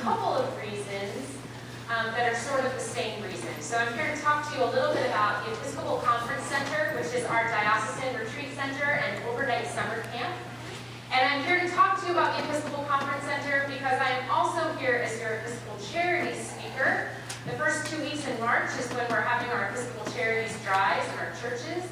couple of reasons that are sort of the same reason. So I'm here to talk to you a little bit about the Episcopal Conference Center, which is our diocesan retreat center and overnight summer camp. And I'm here to talk to you about the Episcopal Conference Center because I am also here as your Episcopal Charities speaker. The first 2 weeks in March is when we're having our Episcopal Charities drives in our churches.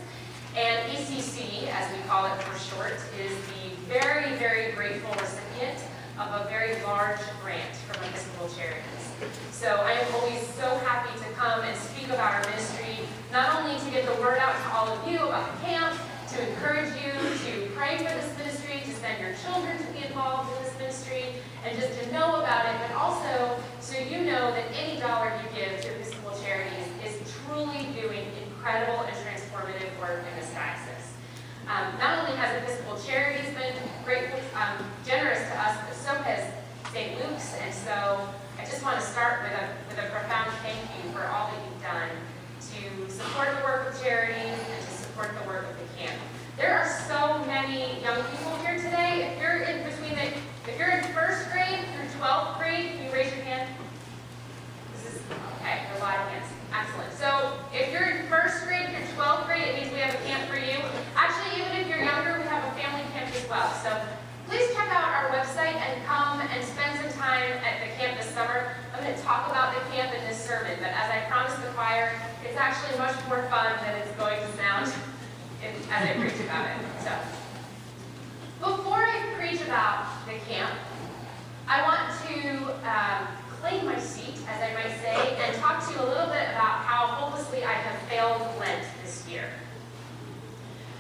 And ECC, as we call it for short, is the very, very grateful recipient of a very large grant from Episcopal Charities. So I am always so happy to come and speak about our ministry, not only to get the word out to all of you about the camp, to encourage you to pray for this ministry, to send your children to be involved in this ministry, and just to know about it, but also so you know that any dollar you give to Episcopal Charities is truly doing incredible and transformative work in this diocese. Not only has Episcopal Charities been grateful, generous to us, but so has St. Luke's, and so I just want to start with a profound thank you for all that you've done to support the work of charities and to support the work of the camp. There are so many young people here today. If you're in first grade through 12th grade, can you raise your hand? Okay, there are a lot of hands. Excellent. So if you're in first grade through 12th grade, it means we have a camp for you. Actually, even if you're younger, we have a family camp as well. So please check out our website and come and spend some time at the camp this summer. I'm going to talk about the camp in this sermon, but as I promised the choir, it's actually much more fun than it's going to sound as I preach about it. So, before I preach about the camp, I want to claim my seat, as I might say, and talk to you a little bit about how hopelessly I have failed Lent this year.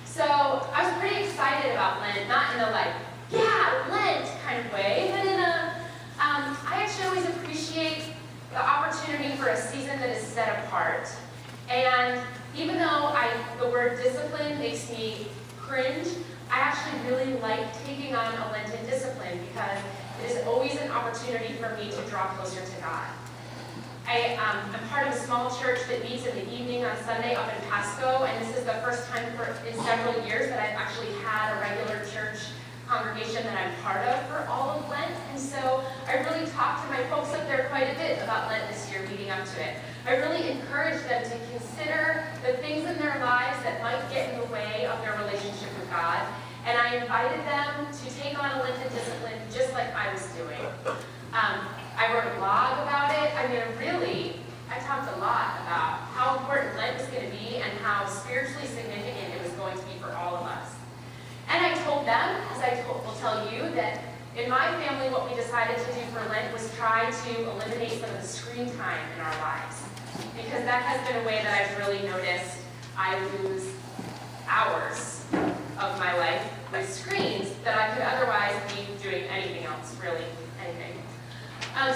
So, I was pretty excited about Lent, not in a yeah, Lent kind of way, but in I actually always appreciate the opportunity for a season that is set apart. And even though the word discipline makes me cringe, I actually really like taking on a Lenten discipline because it is always an opportunity for me to draw closer to God. I'm part of a small church that meets in the evening on Sunday up in Pasco, and this is the first time in several years that I've actually had a regular church congregation that I'm part of for all of Lent, and so I really talked to my folks up there quite a bit about Lent this year leading up to it. I really encourage them to consider the things in their lives that might get in the way of their relationship with God, and I invited them to take on a Lenten discipline just like I was doing. I wrote a blog about it. I talked a lot about how important Lent was going to be and how spiritually significant it was going to be for all of us. And I told them, as I will tell you, that in my family what we decided to do for Lent was try to eliminate some of the screen time in our lives. Because that has been a way that I've really noticed I lose hours of my life with screens that I could otherwise be doing anything else, really, anything.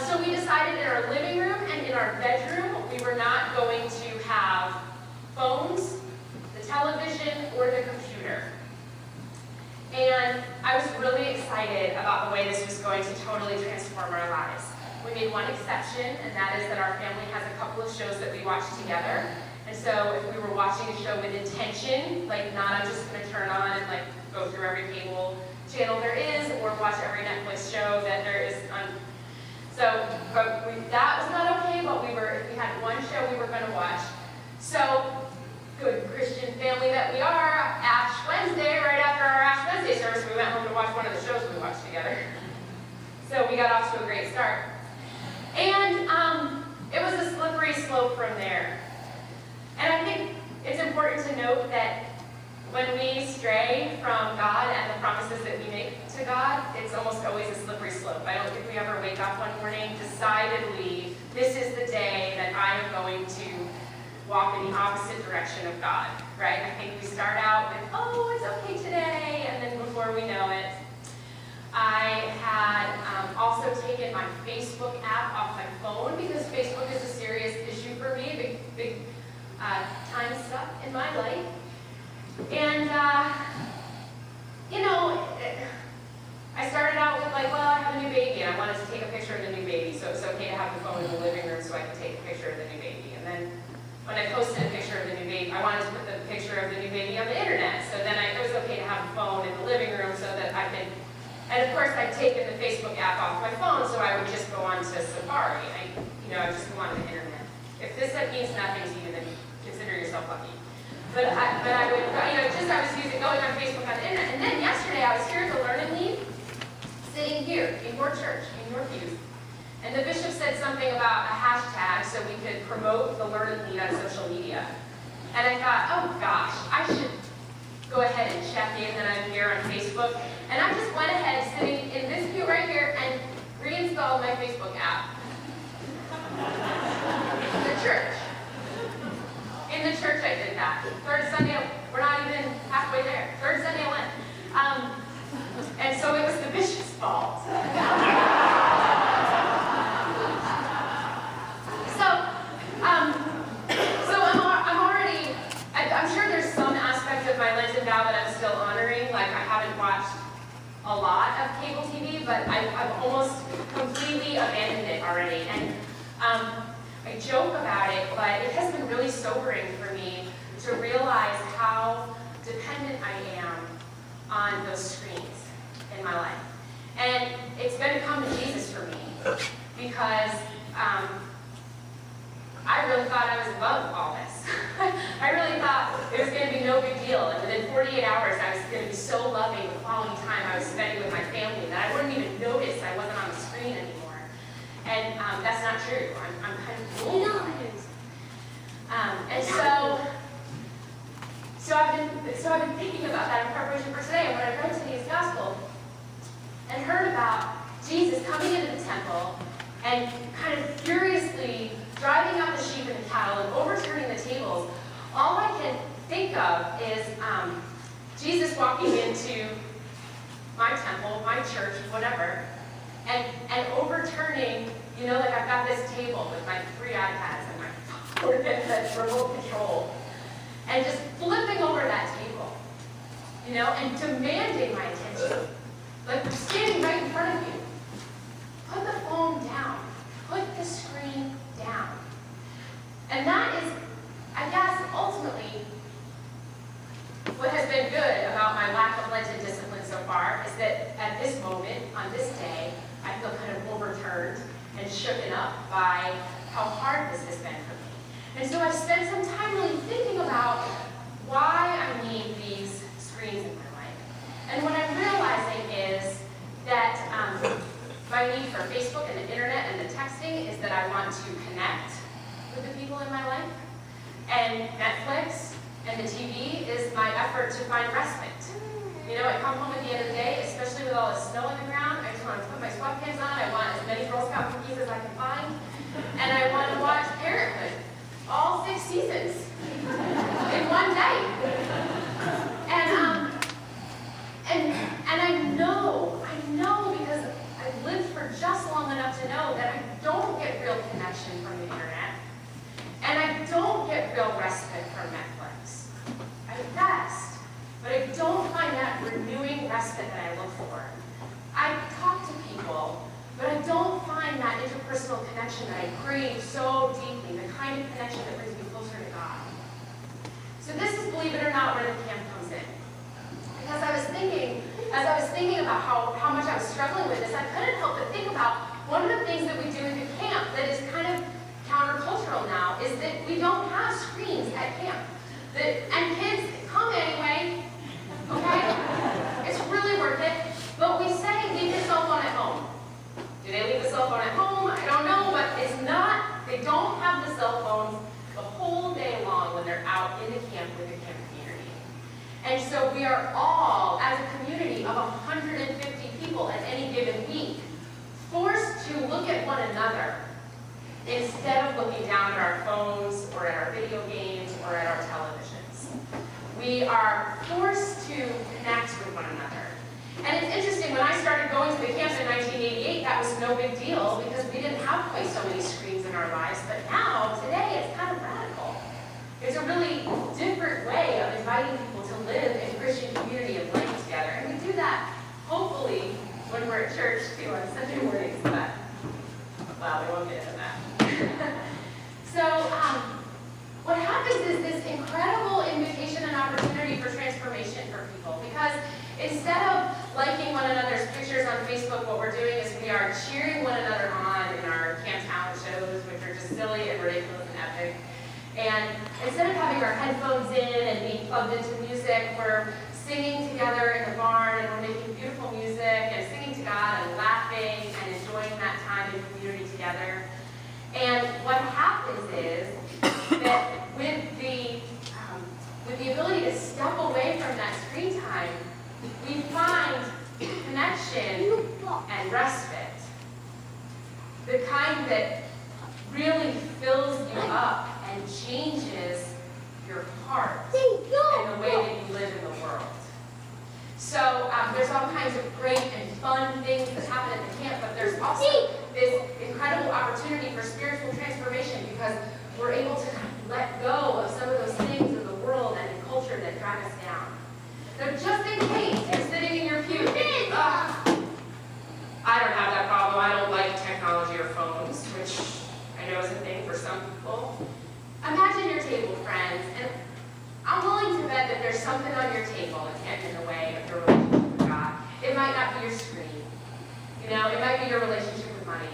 So we decided in our living room and in our bedroom we were not going to have phones, the television, or the computer. And I was really excited about the way this was going to totally transform our lives. We made one exception, and that is that our family has a couple of shows that we watch together. And so if we were watching a show with intention, not I'm just going to turn on and go through every cable channel there is, or watch every Netflix show that there is on. That was not okay, but if we had one show we were going to watch. So, good Christian family that we are, Ash Wednesday, right after our Ash Wednesday service, we went home to watch one of the shows we watched together. So we got off to a great start. And it was a slippery slope from there. And I think it's important to note that when we stray from God and the promises that we make to God, it's almost always a slippery slope. I don't think we ever wake up one morning decidedly, this is the day that I am going to walk in the opposite direction of God, right? I think we start out with, oh, it's okay today, and then before we know it, I had also taken my Facebook app off my phone because Facebook is a serious issue for me, big time stuff in my life. And, I started out with I have a new baby, and I wanted to take a picture of the new baby, so it's okay to have the phone in the living room so I can take a picture of the new baby. And then when I posted a picture of the new baby, I wanted to put the picture of the new baby on the internet, so then it was okay to have the phone in the living room so that I could, and of course I'd taken the Facebook app off my phone, so I would just go on to something about a hashtag so we could promote the Learn and Lead on social media. And I thought, oh gosh, I should go ahead and check in that I'm here on Facebook. And I just went ahead, sitting in this pew right here, and reinstalled my Facebook app. The church. In the church I did that. Third Sunday, we're not even halfway there. Third Sunday I went. And so it was the bishop's fault. I'm sure there's some aspect of my Lenten vow that I'm still honoring. Like, I haven't watched a lot of cable TV, but I've almost completely abandoned it already. And I joke about it, but it has been really sobering for me to realize how dependent I am on those screens in my life. And it's going to come to Jesus for me, because I really thought I was above all this. I really thought it was going to be no big deal, and within 48 hours I was going to be so loving the quality time I was spending with my family that I wouldn't even notice I wasn't on the screen anymore. And that's not true. I'm kind of fooled by it. And so I've been thinking about that in preparation for today. And when I read today's gospel and heard about Jesus coming into the temple and kind of furiously driving out the sheep and the cattle and overturning the tables, all I can think of is Jesus walking into my temple, my church, whatever, and overturning, you know, like I've got this table with my 3 iPads and my phone and the remote control, and just flipping over that table, you know, and demanding my attention. Like, I'm standing right in front of you. Put the phone down. Put the screen down. And that is, I guess, ultimately, what has been good about my lack of Lenten discipline so far is that at this moment, on this day, I feel kind of overturned and shooken up by how hard this has been for me. And so I've spent some time really thinking about why I need these screens in my life. And what I'm realizing is that my need for Facebook and the internet and the texting is that I want to connect with the people in my life. And Netflix and the TV is my effort to find respite. You know, I come home at the end of the day, especially with all the snow on the ground, I just want to put my sweatpants on, I want as many Girl Scout cookies as I can find, and I want to watch Parenthood, all 6 seasons, in one day. And I know because I've lived for just long enough to know that I don't get real connection from the internet, and I don't get real respite from Netflix. I rest, but I don't find that renewing respite that I look for. I talk to people, but I don't find that interpersonal connection that I crave so deeply, the kind of connection that brings me closer to God. So this is, believe it or not, where the camp comes in. Because as I was thinking about how much I was struggling with this, I couldn't help but think about one of the things that we do at the camp that is kind of countercultural now is that we don't have screens at camp. And kids come anyway, okay? It's really worth it. But we say leave your cell phone at home. Do they leave the cell phone at home? I don't know, but it's not, they don't have the cell phones the whole day long when they're out in the camp with the camp community. And so we are all, as a community of 150 people at any given week, forced to look at one another instead of looking down at our phones or at our video games or at our televisions. We are forced to connect with one another. And it's interesting, when I started going to the camps in 1988, that was no big deal because we didn't have quite so many screens in our lives. But now, today, it's kind of radical. It's a really different way of inviting people to live in Christian community of life together. And we do that, hopefully, when we're at church, too, on Sunday mornings. But, well, we won't get into that. So, what happens is this incredible invitation and opportunity for transformation for people. Because instead of liking one another's pictures on Facebook, what we're doing is we are cheering one another on in our camp talent shows, which are just silly and ridiculous and epic. And instead of having our headphones in and being plugged into music, we're singing together in the barn, and we're making beautiful music and singing to God and laughing and enjoying that time in community together. happens is that with the ability to step away from that screen time, we find connection and respite. The kind that really fills you up and changes your heart and the way that you live in the world. So there's all kinds of great and fun things that happen at the camp, but there's also this incredible opportunity for spiritual transformation because we're able to kind of let go of some of those things in the world and in culture that drag us down. So just in case you're sitting in your pew thinking, I don't have that problem, I don't like technology or phones, which I know is a thing for some people. Imagine your table, friends, and I'm willing to bet that there's something on your table that can't get in the way of your relationship with God. It might not be your screen. You know, it might be your relationship with money.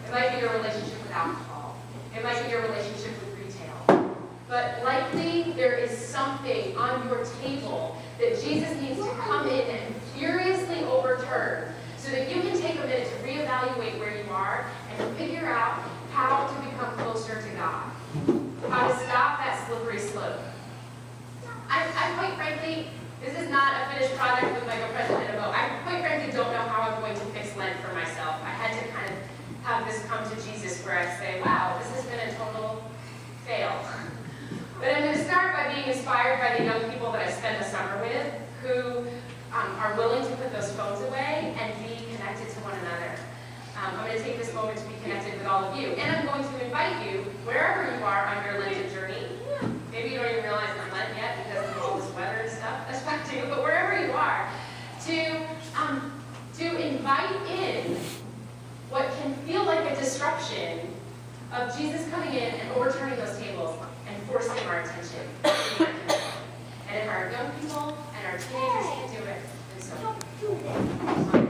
It might be your relationship with alcohol. It might be your relationship with retail. But likely there is something on your table that Jesus needs to come in and furiously overturn so that you can take a minute to reevaluate where you are and figure out how to become closer to God. How to stop that slippery slope. I quite frankly, this is not a finished project with like a president and a vote. I quite frankly don't know how I'm going to fix Lent for myself. I had to kind of have this come to Jesus where I say, wow, this has been a total fail. But I'm going to start by being inspired by the young people that I spend the summer with who are willing to put those phones away and be connected to one another. I'm going to take this moment to be connected with all of you. And I'm going to invite you, wherever you are on your Lenten journey, maybe you don't even realize I'm Lent yet because of all this weather and stuff, that's fine too, but wherever you are, to invite in what can feel like a disruption of Jesus coming in and overturning those tables and forcing our attention. And if our young people and our teenagers can do it, then so can we.